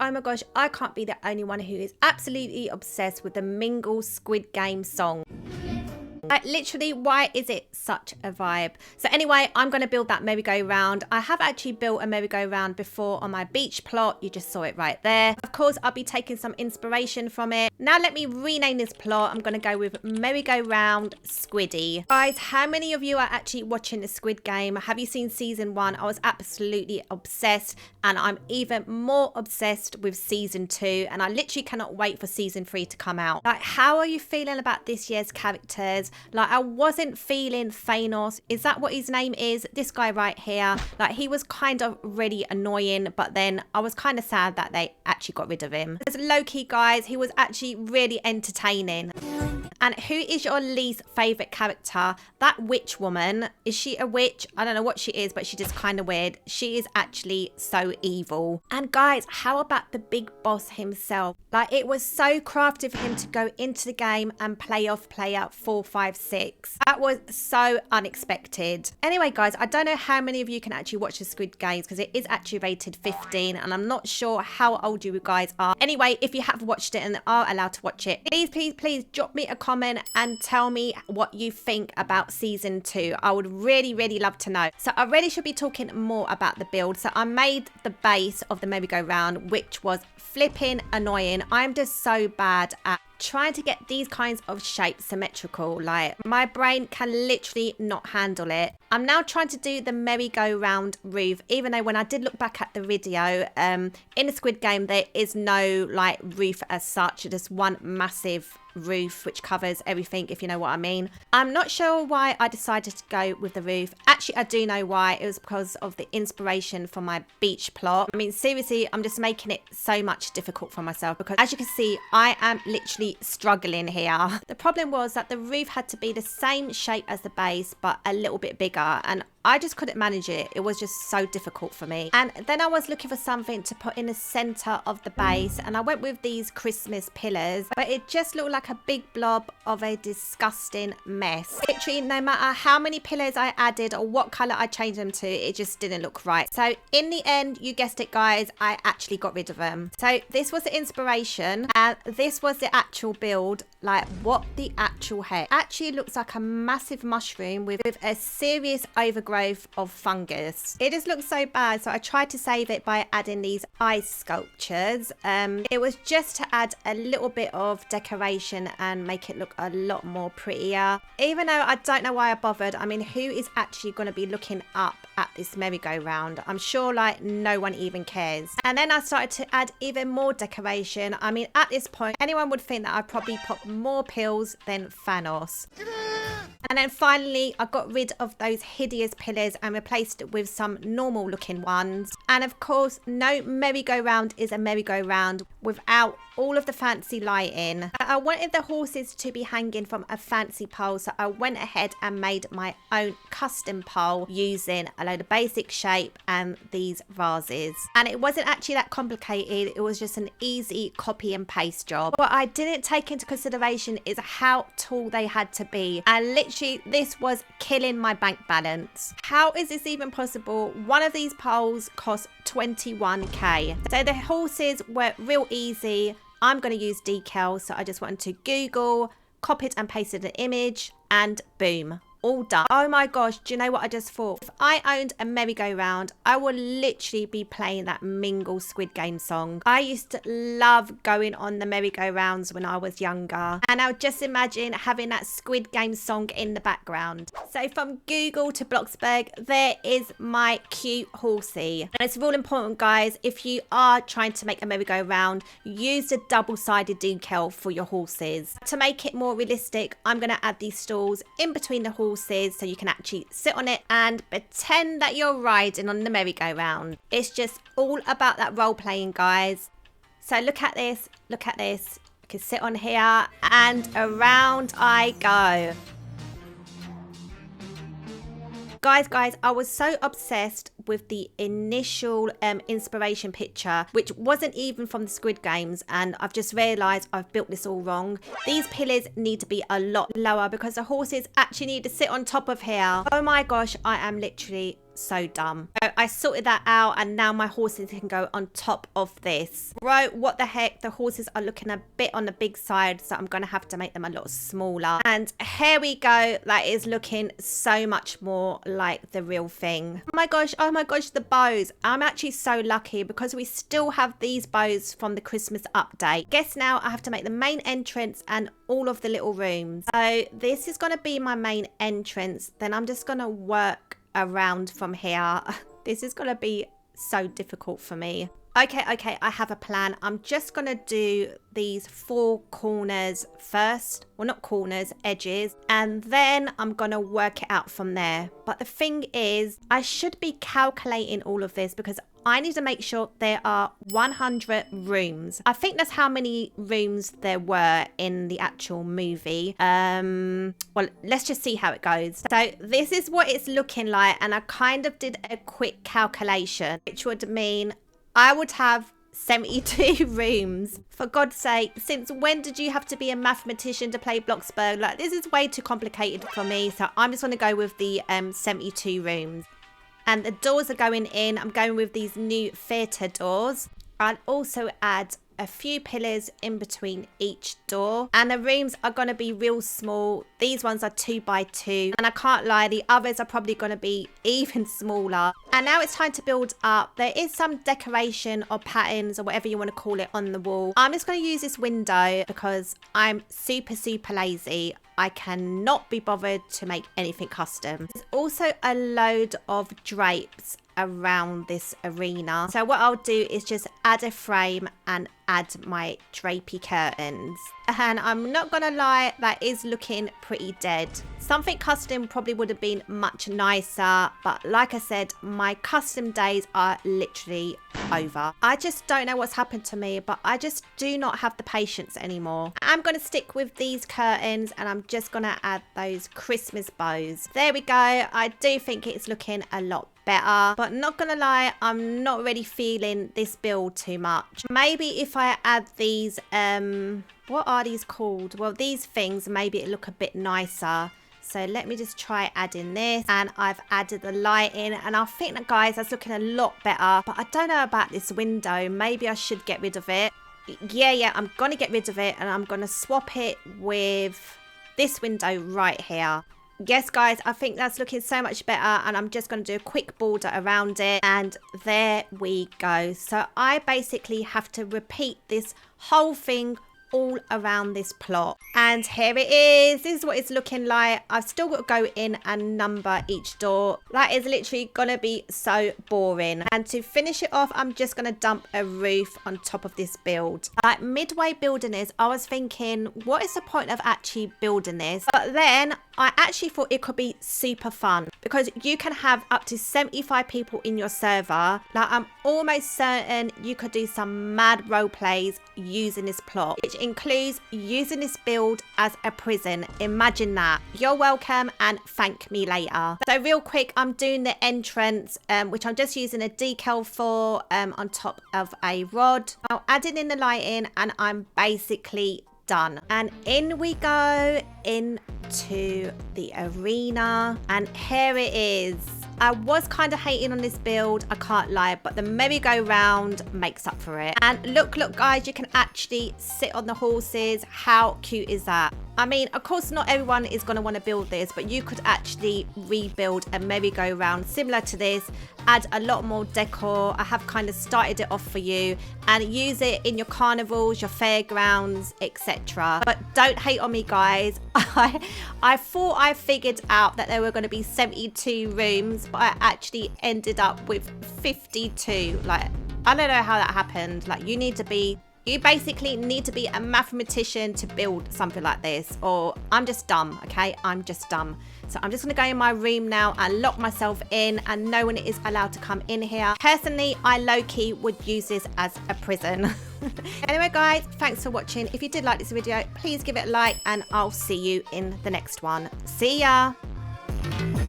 oh my gosh, I can't be the only one who is absolutely obsessed with the Mingle Squid Game song. Like, literally, why is it such a vibe? So anyway, I'm going to build that merry-go-round. I have actually built a merry-go-round before on my beach plot. You just saw it right there. Of course, I'll be taking some inspiration from it. Now let me rename this plot. I'm going to go with merry-go-round Squiddy. Guys, how many of you are actually watching the Squid Game? Have you seen season 1? I was absolutely obsessed, and I'm even more obsessed with season 2, and I literally cannot wait for season 3 to come out. Like, how are you feeling about this year's characters? Like, I wasn't feeling Thanos. Is that what his name is? This guy right here. Like, he was kind of really annoying, but then I was kind of sad that they actually got rid of him. As low-key, guys, he was actually really entertaining. And who is your least favourite character? That witch woman. Is she a witch? I don't know what she is, but she's just kind of weird. She is actually so evil. And guys, how about the big boss himself? Like, it was so crafted for him to go into the game and play out 4, 5, 6. That was so unexpected. Anyway, guys, I don't know how many of you can actually watch the Squid Games because it is actually rated 15, and I'm not sure how old you guys are. Anyway, if you have watched it and are allowed to watch it, please drop me a comment and tell me what you think about season 2. I would really love to know. So I really should be talking more about the build. So I made the base of the merry-go-round, which was flipping annoying. I'm just so bad at trying to get these kinds of shapes symmetrical. Like, my brain can literally not handle it. I'm now trying to do the merry-go-round roof, even though when I did look back at the video, in the Squid Game there is no like roof as such, just one massive roof which covers everything, if you know what I mean. I'm not sure why I decided to go with the roof. Actually, I do know why. It was because of the inspiration for my beach plot. I mean, seriously, I'm just making it so much difficult for myself because, as you can see, I am literally struggling here. The problem was that the roof had to be the same shape as the base but a little bit bigger, and I just couldn't manage it. It was just so difficult for me. And then I was looking for something to put in the center of the base, and I went with these Christmas pillars, but it just looked like a big blob of a disgusting mess. Literally, no matter how many pillars I added or what color I changed them to, it just didn't look right. So in the end, you guessed it, guys, I actually got rid of them. So this was the inspiration, and this was the actual build. Like, what the actual heck? Actually looks like a massive mushroom with a serious overgrowth of fungus. It just looks so bad, so I tried to save it by adding these ice sculptures. It was just to add a little bit of decoration and make it look a lot more prettier, even though I don't know why I bothered. I mean, who is actually going to be looking up at this merry-go-round? I'm sure like no one even cares. And then I started to add even more decoration. I mean, at this point, anyone would think that I probably popped more pills than Thanos. And then finally, I got rid of those hideous pillars and replaced it with some normal looking ones. And of course, no merry-go-round is a merry-go-round without all of the fancy lighting. I wanted the horses to be hanging from a fancy pole, so I went ahead and made my own custom pole using a load of basic shape and these vases. And it wasn't actually that complicated. It was just an easy copy and paste job. What I didn't take into consideration is how tall they had to be. And literally, this was killing my bank balance. How is this even possible? One of these poles cost 21k. So the horses were real easy. I'm going to use decals, so I just wanted to Google, copied and pasted an image, and boom, all done. Oh my gosh, do you know what I just thought? If I owned a merry-go-round, I would literally be playing that Mingle Squid Game song. I used to love going on the merry-go-rounds when I was younger, and I would just imagine having that Squid Game song in the background. So from Google to Bloxburg, there is my cute horsey. And it's real important, guys, if you are trying to make a merry-go-round, use the double-sided decal for your horses. To make it more realistic, I'm going to add these stalls in between the horses so you can actually sit on it and pretend that you're riding on the merry-go-round. It's just all about that role playing, guys. So look at this, look at this. I can sit on here and around I go. Guys, I was so obsessed with the initial inspiration picture, which wasn't even from the Squid Games, and I've just realised I've built this all wrong. These pillars need to be a lot lower because the horses actually need to sit on top of here. Oh my gosh, I am literally so dumb. I sorted that out, and now my horses can go on top of this. Bro, what the heck? The horses are looking a bit on the big side, so I'm gonna have to make them a lot smaller. And here we go. That is looking so much more like the real thing. Oh my gosh, the bows. I'm actually so lucky because we still have these bows from the Christmas update. Guess now I have to make the main entrance and all of the little rooms. So this is gonna be my main entrance. Then I'm just gonna work around from here. This is gonna be so difficult for me. Okay, I have a plan. I'm just gonna do these 4 corners first. Well, not corners, edges, and then I'm gonna work it out from there. But the thing is, I should be calculating all of this because I need to make sure there are 100 rooms. I think that's how many rooms there were in the actual movie. Well, let's just see how it goes. So this is what it's looking like, and I kind of did a quick calculation, which would mean I would have 72 rooms. For God's sake, since when did you have to be a mathematician to play Bloxburg? Like, this is way too complicated for me, so I'm just going to go with the 72 rooms. And the doors are going in. I'm going with these new theatre doors. I'll also add a few pillars in between each door, and the rooms are going to be real small. These ones are 2 by 2, and I can't lie, the others are probably going to be even smaller. And now it's time to build up. There is some decoration or patterns or whatever you want to call it on the wall. I'm just going to use this window because I'm super lazy. I cannot be bothered to make anything custom. There's also a load of drapes around this arena. So what I'll do is just add a frame and add my drapey curtains. And I'm not gonna lie, that is looking pretty dead. Something custom probably would have been much nicer, but like I said, my custom days are literally over. I just don't know what's happened to me, but I just do not have the patience anymore. I'm gonna stick with these curtains, and I'm just gonna add those Christmas bows. There we go. I do think it's looking a lot better, but not gonna lie, I'm not really feeling this build too much. Maybe if I add these what are these called? Well, these things, maybe it look a bit nicer. So let me just try adding this, and I've added the lighting, and I think that, guys, that's looking a lot better. But I don't know about this window. Maybe I should get rid of it. Yeah, I'm gonna get rid of it, and I'm gonna swap it with this window right here. Yes, guys, I think that's looking so much better, and I'm just going to do a quick border around it, and there we go. So I basically have to repeat this whole thing all around this plot, and here it is. This is what it's looking like. I've still got to go in and number each door. That is literally gonna be so boring. And to finish it off, I'm just gonna dump a roof on top of this build. Like, midway building this, I was thinking, what is the point of actually building this? But then I actually thought it could be super fun because you can have up to 75 people in your server. Like, I'm almost certain you could do some mad role plays using this plot, which includes using this build as a prison. Imagine that. You're welcome, and thank me later. So real quick, I'm doing the entrance, which I'm just using a decal for on top of a rod. I'll add in the lighting, and I'm basically done. And in we go into the arena, and here it is. I was kind of hating on this build, I can't lie, but the merry-go-round makes up for it. And look guys, you can actually sit on the horses. How cute is that? I mean, of course, not everyone is going to want to build this, but you could actually rebuild a merry-go-round similar to this, add a lot more decor. I have kind of started it off for you, and use it in your carnivals, your fairgrounds, etc. But don't hate on me, guys. I thought I figured out that there were going to be 72 rooms, but I actually ended up with 52. Like, I don't know how that happened. Like, you basically need to be a mathematician to build something like this, or I'm just dumb, okay? I'm just dumb. So I'm just going to go in my room now and lock myself in, and no one is allowed to come in here. Personally, I low-key would use this as a prison. Anyway, guys, thanks for watching. If you did like this video, please give it a like, and I'll see you in the next one. See ya!